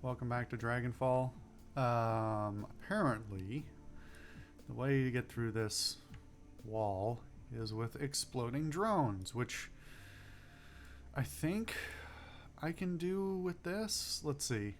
Welcome back to Dragonfall. Apparently, the way to get through this wall is with exploding drones, which I think I can do with this. Let's see.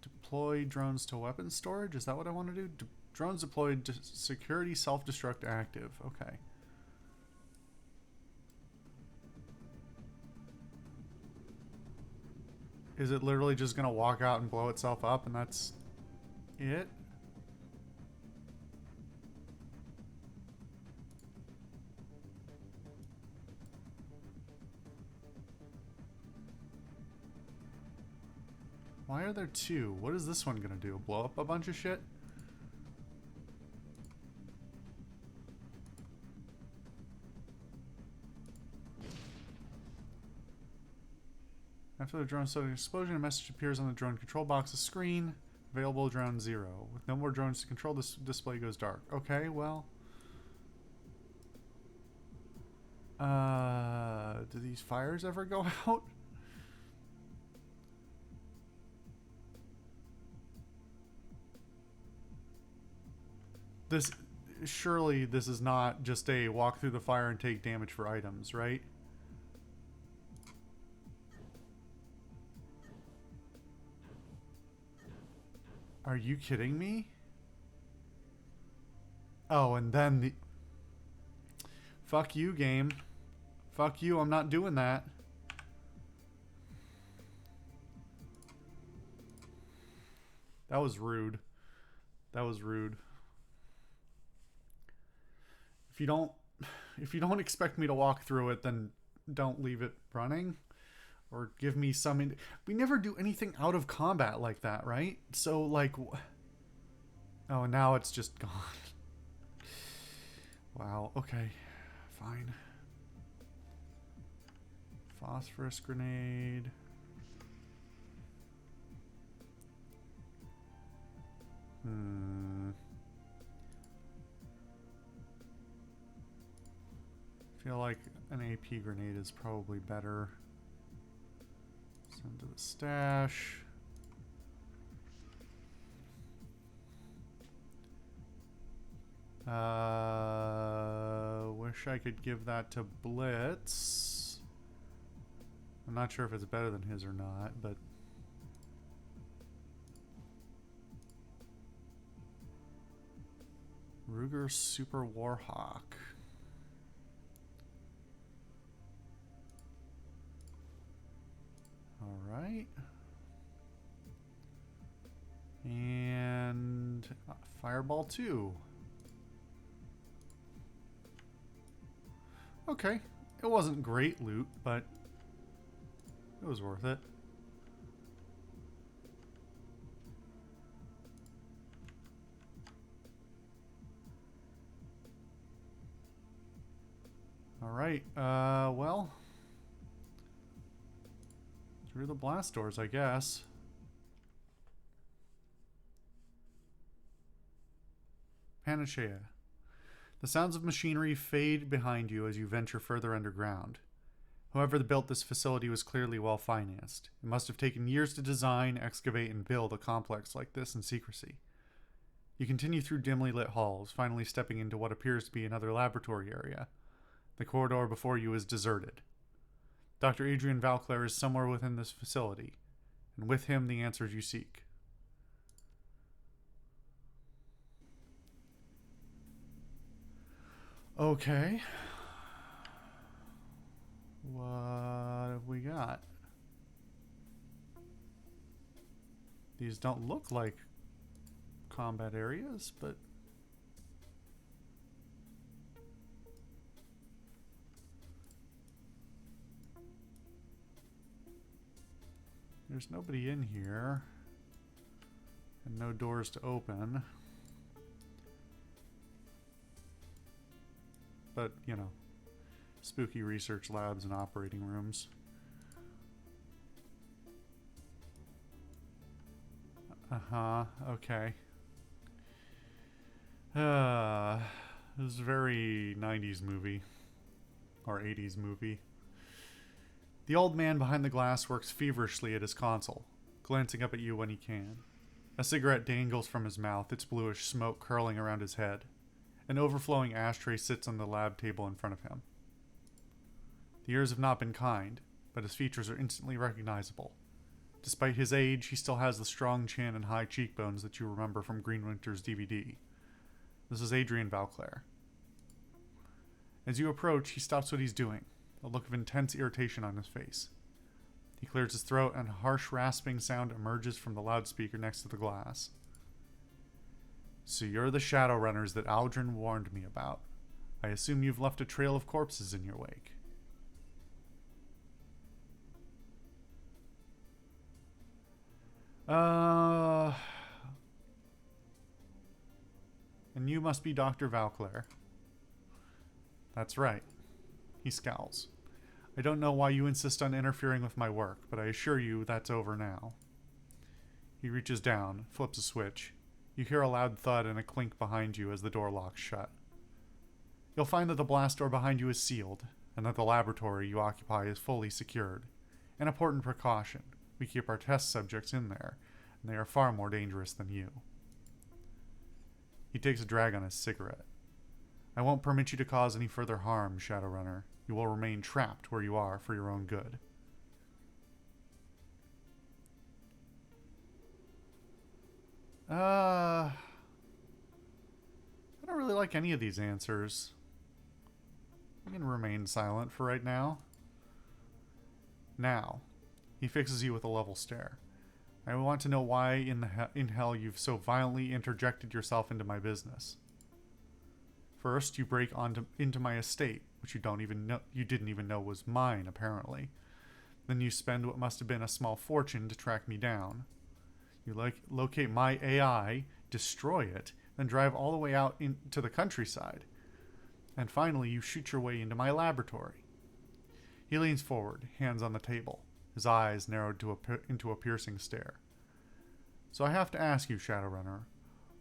Deploy drones to weapon storage. Is that what I want to do? Drones deployed to security self-destruct active. Okay. Is it literally just going to walk out and blow itself up and that's it? Why are there two? What is this one going to do? Blow up a bunch of shit? After the drone started an explosion, a message appears on the drone control box's screen. Available drone 0. With no more drones to control, this display goes dark. Okay, well. Do these fires ever go out? Surely this is not just a walk through the fire and take damage for items, right? Are you kidding me? Oh, and then the... Fuck you, game. Fuck you, I'm not doing that. That was rude. That was rude. If you don't expect me to walk through it, then don't leave it running. Or give me some... We never do anything out of combat like that, right? So, like... Oh, now it's just gone. Wow, okay. Fine. Phosphorus grenade. I feel like an AP grenade is probably better. Send to the stash. Wish I could give that to Blitz. I'm not sure if it's better than his or not, but... Ruger Super Warhawk. Alright. And Fireball 2. Okay. It wasn't great loot, but it was worth it. Alright, well... Through the blast doors, I guess. Panacea. The sounds of machinery fade behind you as you venture further underground. Whoever built this facility was clearly well financed. It must have taken years to design, excavate, and build a complex like this in secrecy. You continue through dimly lit halls, finally stepping into what appears to be another laboratory area. The corridor before you is deserted. Dr. Adrian Valclair is somewhere within this facility, and with him the answers you seek. Okay. What have we got? These don't look like combat areas, but... There's nobody in here. And no doors to open. But, you know, spooky research labs and operating rooms. Uh-huh, okay. This is a very 90s movie. Or 80s movie. The old man behind the glass works feverishly at his console, glancing up at you when he can. A cigarette dangles from his mouth, its bluish smoke curling around his head. An overflowing ashtray sits on the lab table in front of him. The years have not been kind, but his features are instantly recognizable. Despite his age, he still has the strong chin and high cheekbones that you remember from Greenwinter's DVD. This is Adrian Valclair. As you approach, he stops what he's doing, a look of intense irritation on his face. He clears his throat and a harsh rasping sound emerges from the loudspeaker next to the glass. So you're the Shadowrunners that Aldrin warned me about. I assume you've left a trail of corpses in your wake. And you must be Dr. Valclair. That's right. He scowls. I don't know why you insist on interfering with my work, but I assure you that's over now. He reaches down, flips a switch. You hear a loud thud and a clink behind you as the door locks shut. You'll find that the blast door behind you is sealed, and that the laboratory you occupy is fully secured. An important precaution. We keep our test subjects in there, and they are far more dangerous than you. He takes a drag on his cigarette. I won't permit you to cause any further harm, Shadowrunner. You will remain trapped where you are for your own good. I don't really like any of these answers. I'm gonna remain silent for right now. Now, he fixes you with a level stare. I want to know why in hell you've so violently interjected yourself into my business. First, you break into my estate, which you didn't even know was mine, apparently. Then you spend what must have been a small fortune to track me down. You locate my AI, destroy it, then drive all the way out into the countryside. And finally, you shoot your way into my laboratory. He leans forward, hands on the table, his eyes narrowed into a piercing stare. So I have to ask you, Shadowrunner,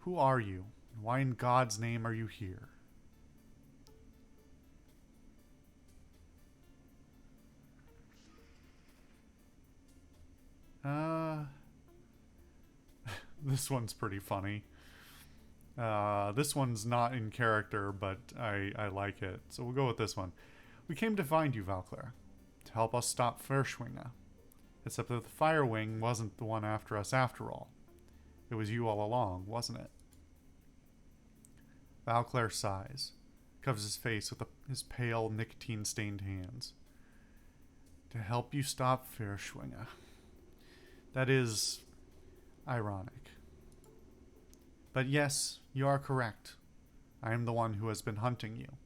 who are you, and why in God's name are you here? This one's pretty funny. This one's not in character, but I like it. So we'll go with this one. We came to find you, Valclair, to help us stop Furschwinge. Except that the Fire Wing wasn't the one after us after all. It was you all along, wasn't it? Valclair sighs, covers his face with his pale, nicotine-stained hands. To help you stop Furschwinge. That is ironic. But yes, you are correct. I am the one who has been hunting you.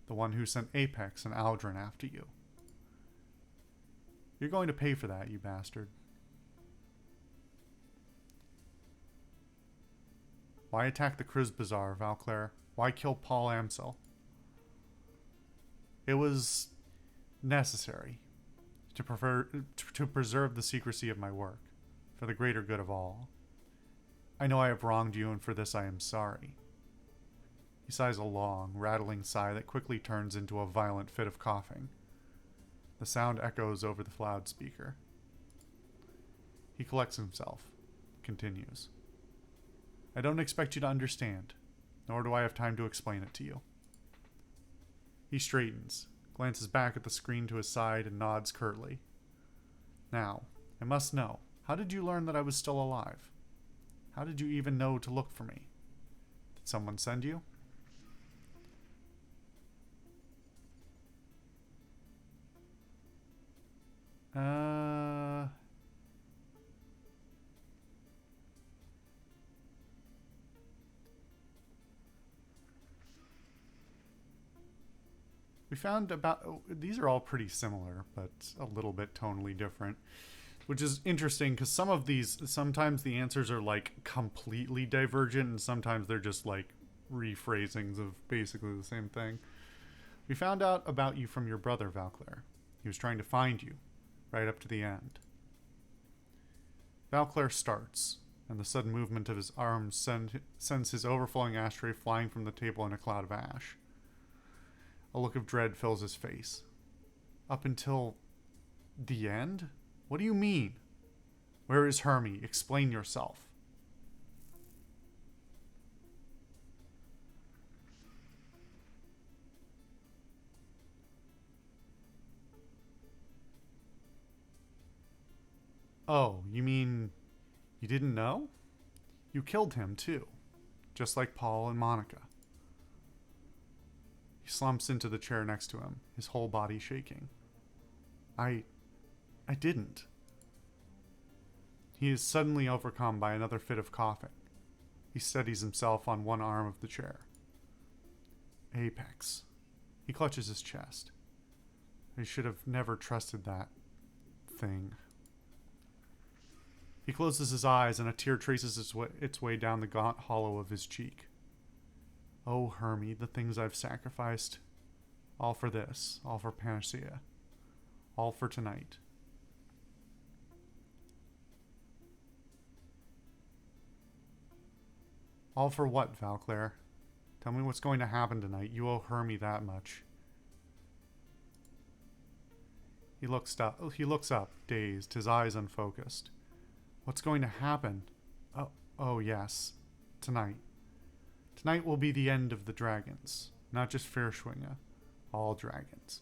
The one who sent Apex and Aldrin after you. You're going to pay for that, you bastard. Why attack the Kriz Bazaar, Valclair? Why kill Paul Amsel? It was necessary to preserve the secrecy of my work, for the greater good of all. I know I have wronged you, and for this I am sorry. He sighs a long, rattling sigh that quickly turns into a violent fit of coughing. The sound echoes over the loudspeaker. He collects himself, continues. I don't expect you to understand, nor do I have time to explain it to you. He straightens, glances back at the screen to his side, and nods curtly. Now, I must know, how did you learn that I was still alive? How did you even know to look for me? Did someone send you? We found these are all pretty similar, but a little bit tonally different, which is interesting because sometimes the answers are like completely divergent and sometimes they're just like rephrasings of basically the same thing. We found out about you from your brother, Valclair. He was trying to find you, right up to the end. Valclair starts, and the sudden movement of his arms sends his overflowing ashtray flying from the table in a cloud of ash. A look of dread fills his face. Up until The end? What do you mean? Where is Hermie? Explain yourself. Oh, you mean you didn't know? You killed him, too. Just like Paul and Monica. He slumps into the chair next to him, his whole body shaking. I didn't. He is suddenly overcome by another fit of coughing. He steadies himself on one arm of the chair. Apex. He clutches his chest. I should have never trusted that thing. He closes his eyes and a tear traces its way down the gaunt hollow of his cheek. Oh, Hermie, the things I've sacrificed. All for this. All for Panacea. All for tonight. All for what, Valclair? Tell me what's going to happen tonight. You owe Hermie that much. He looks up, dazed, his eyes unfocused. What's going to happen? Oh yes. Tonight. Tonight will be the end of the dragons. Not just Fierschwinge. All dragons.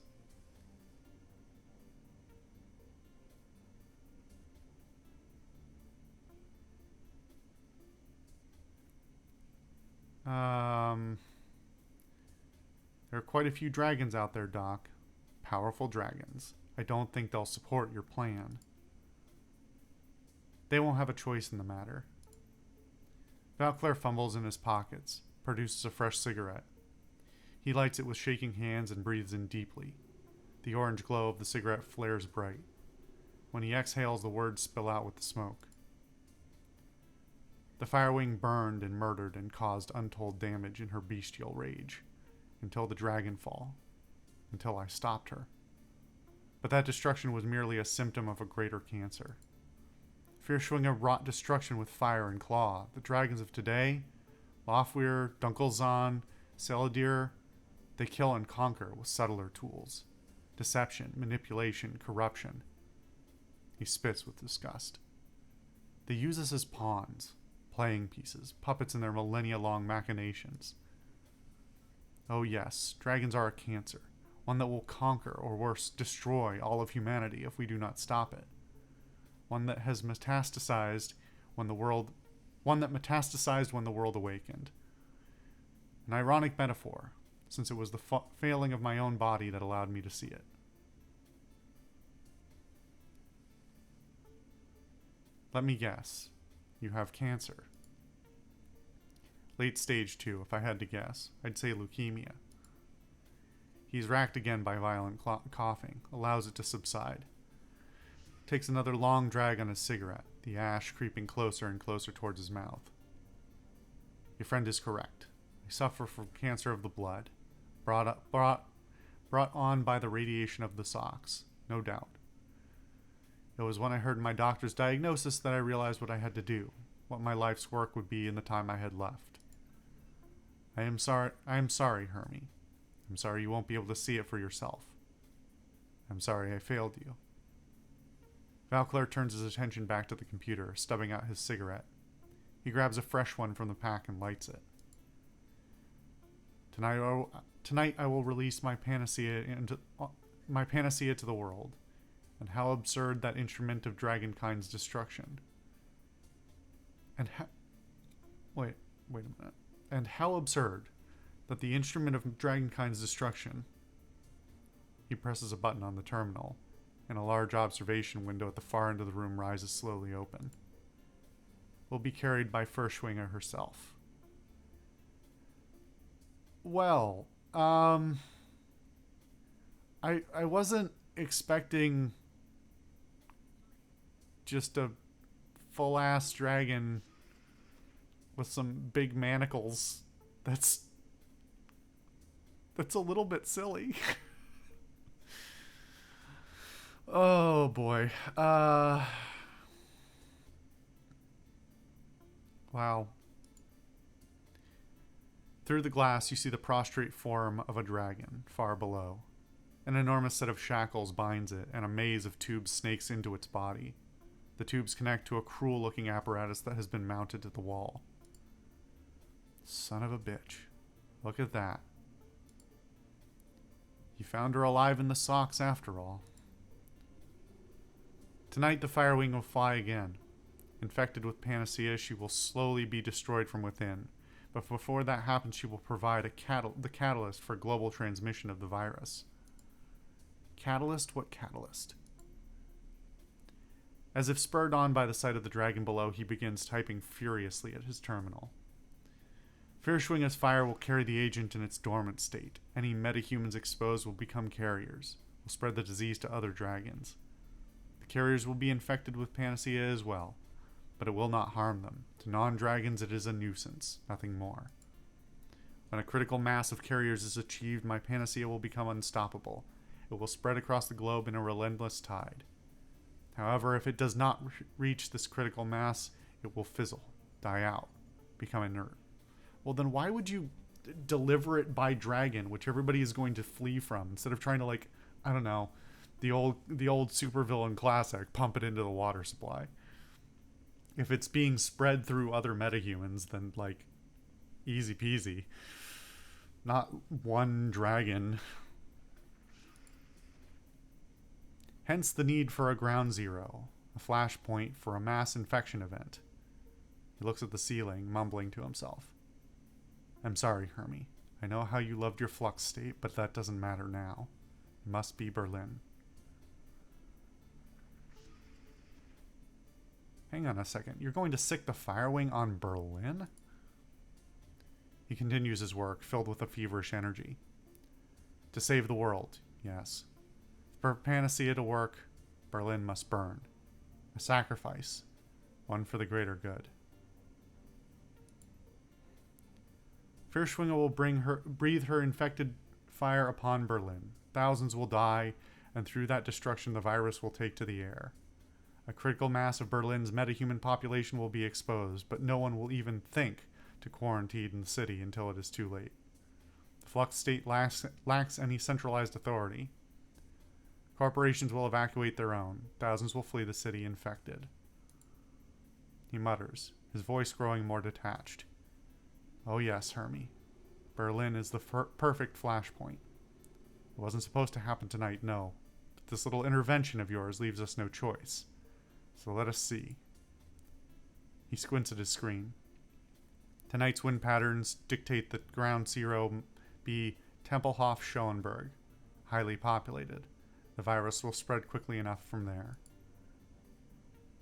There are quite a few dragons out there, Doc. Powerful dragons. I don't think they'll support your plan. They won't have a choice in the matter. Valclair fumbles in his pockets, produces a fresh cigarette. He lights it with shaking hands and breathes in deeply. The orange glow of the cigarette flares bright. When he exhales, the words spill out with the smoke. The firewing burned and murdered and caused untold damage in her bestial rage, until the Dragonfall, until I stopped her. But that destruction was merely a symptom of a greater cancer. Fierschwinge wrought destruction with fire and claw. The dragons of today, Lofweir, Dunkelzahn, Seladir, they kill and conquer with subtler tools. Deception, manipulation, corruption. He spits with disgust. They use us as pawns, playing pieces, puppets in their millennia-long machinations. Oh yes, dragons are a cancer, one that will conquer, or worse, destroy all of humanity if we do not stop it. One that has metastasized when the world awakened. An ironic metaphor, since it was the failing of my own body that allowed me to see it. Let me guess. You have cancer. Late stage 2, if I had to guess. I'd say leukemia. He's racked again by violent coughing, allows it to subside. Takes another long drag on his cigarette, the ash creeping closer and closer towards his mouth. Your friend is correct. I suffer from cancer of the blood, brought on by the radiation of the socks, no doubt. It was when I heard my doctor's diagnosis that I realized what I had to do, what my life's work would be in the time I had left. I am sorry, Hermie. I'm sorry you won't be able to see it for yourself. I'm sorry I failed you. Valclair turns his attention back to the computer, stubbing out his cigarette. He grabs a fresh one from the pack and lights it. Tonight I will release my panacea to the world, and how absurd that instrument of dragonkind's destruction. And wait a minute. And how absurd that the instrument of dragonkind's destruction. He presses a button on the terminal, and a large observation window at the far end of the room rises slowly open. Will be carried by Fierschwinge herself. Well, I wasn't expecting just a full-ass dragon with some big manacles. That's a little bit silly. Oh boy. Wow. Through the glass, you see the prostrate form of a dragon far below, An enormous set of shackles binds it, and a maze of tubes snakes into its body. The tubes connect to a cruel-looking apparatus that has been mounted to the wall. Son of a bitch. Look at that. You found her alive in the socks after all. Tonight the Firewing will fly again. Infected with Panacea, she will slowly be destroyed from within. But before that happens, she will provide the catalyst for global transmission of the virus. Catalyst? What catalyst? As if spurred on by the sight of the dragon below, he begins typing furiously at his terminal. Fierschwinger's fire will carry the agent in its dormant state. Any metahumans exposed will become carriers, will spread the disease to other dragons. The carriers will be infected with Panacea as well, but it will not harm them. To non-dragons it is a nuisance, nothing more. When a critical mass of carriers is achieved, my Panacea will become unstoppable. It will spread across the globe in a relentless tide. However, if it does not reach this critical mass, it will fizzle, die out, become inert. Well, then why would you deliver it by dragon, which everybody is going to flee from, instead of trying to, like, I don't know, the old supervillain classic, pump it into the water supply? If it's being spread through other metahumans, then, like, easy peasy. Not one dragon. Hence the need for a ground zero, a flashpoint for a mass infection event. He looks at the ceiling, mumbling to himself. I'm sorry, Hermie. I know how you loved your flux state, but that doesn't matter now. It must be Berlin. Hang on a second. You're going to sick the Firewing on Berlin? He continues his work, filled with a feverish energy. To save the world, yes. For Panacea to work, Berlin must burn. A sacrifice, one for the greater good. Fierschwinger will breathe her infected fire upon Berlin. Thousands will die, and through that destruction the virus will take to the air. A critical mass of Berlin's metahuman population will be exposed, but no one will even think to quarantine the city until it is too late. The flux state lacks any centralized authority. Corporations will evacuate their own. Thousands will flee the city infected. He mutters, his voice growing more detached. Oh yes, Hermie. Berlin is the perfect flashpoint. It wasn't supposed to happen tonight, no. But this little intervention of yours leaves us no choice. So let us see. He squints at his screen. Tonight's wind patterns dictate that ground zero be Tempelhof-Schoenberg, highly populated. The virus will spread quickly enough from there.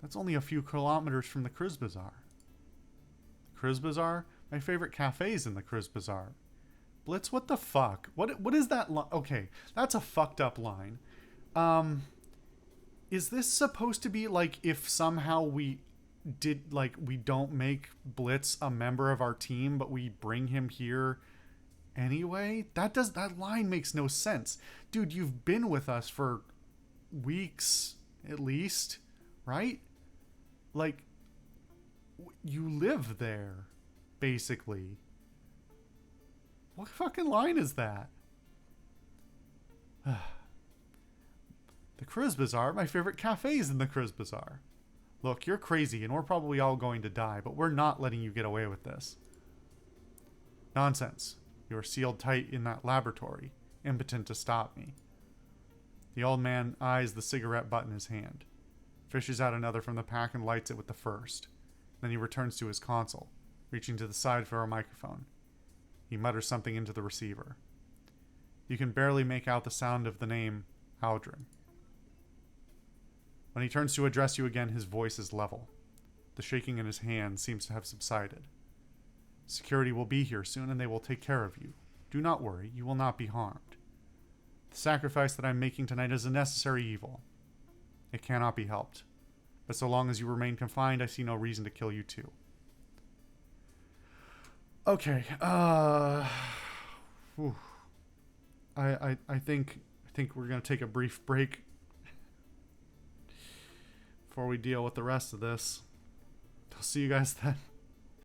That's only a few kilometers from the Kriz Bazaar. The Kriz Bazaar? My favorite cafe's in the Kriz Bazaar. Blitz, what the fuck? What is that line? Okay, that's a fucked up line. Is this supposed to be like if somehow we don't make Blitz a member of our team, but we bring him here anyway? That line makes no sense. Dude, you've been with us for weeks at least, right? Like, you live there, basically. What fucking line is that? The Kriz Bazaar, my favorite cafe's in the Kriz Bazaar. Look, you're crazy and we're probably all going to die, but we're not letting you get away with this. Nonsense. You are sealed tight in that laboratory, impotent to stop me. The old man eyes the cigarette butt in his hand, fishes out another from the pack and lights it with the first. Then he returns to his console, reaching to the side for a microphone. He mutters something into the receiver. You can barely make out the sound of the name Aldrin. When he turns to address you again, his voice is level. The shaking in his hand seems to have subsided. Security will be here soon and they will take care of you. Do not worry, you will not be harmed. The sacrifice that I'm making tonight is a necessary evil. It cannot be helped. But so long as you remain confined, I see no reason to kill you too. Okay, I think we're gonna take a brief break before we deal with the rest of this. I'll see you guys then.